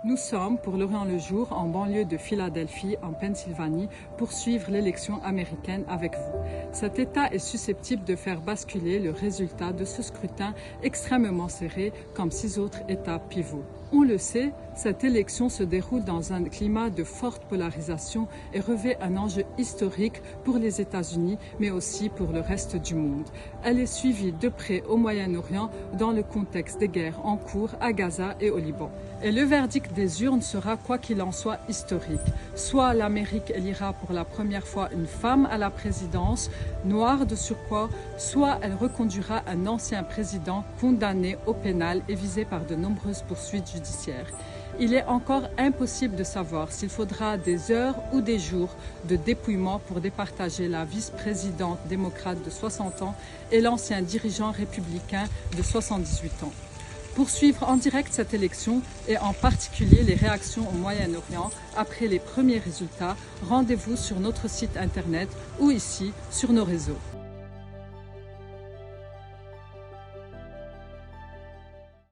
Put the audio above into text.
Nous sommes pour L'Orient le Jour en banlieue de Philadelphie, en Pennsylvanie, pour suivre l'élection américaine avec vous. Cet État est susceptible de faire basculer le résultat de ce scrutin extrêmement serré comme 6 autres États pivots. On le sait, cette élection se déroule dans un climat de forte polarisation et revêt un enjeu historique pour les États-Unis, mais aussi pour le reste du monde. Elle est suivie de près au Moyen-Orient dans le contexte des guerres en cours à Gaza et au Liban. Et le verdict des urnes sera, quoi qu'il en soit, historique. Soit l'Amérique élira pour la première fois une femme à la présidence, noire de surcroît, soit elle reconduira un ancien président condamné au pénal et visé par de nombreuses poursuites judiciaires. Il est encore impossible de savoir s'il faudra des heures ou des jours de dépouillement pour départager la vice-présidente démocrate de 60 ans et l'ancien dirigeant républicain de 78 ans. Pour suivre en direct cette élection et en particulier les réactions au Moyen-Orient après les premiers résultats, rendez-vous sur notre site internet ou ici sur nos réseaux.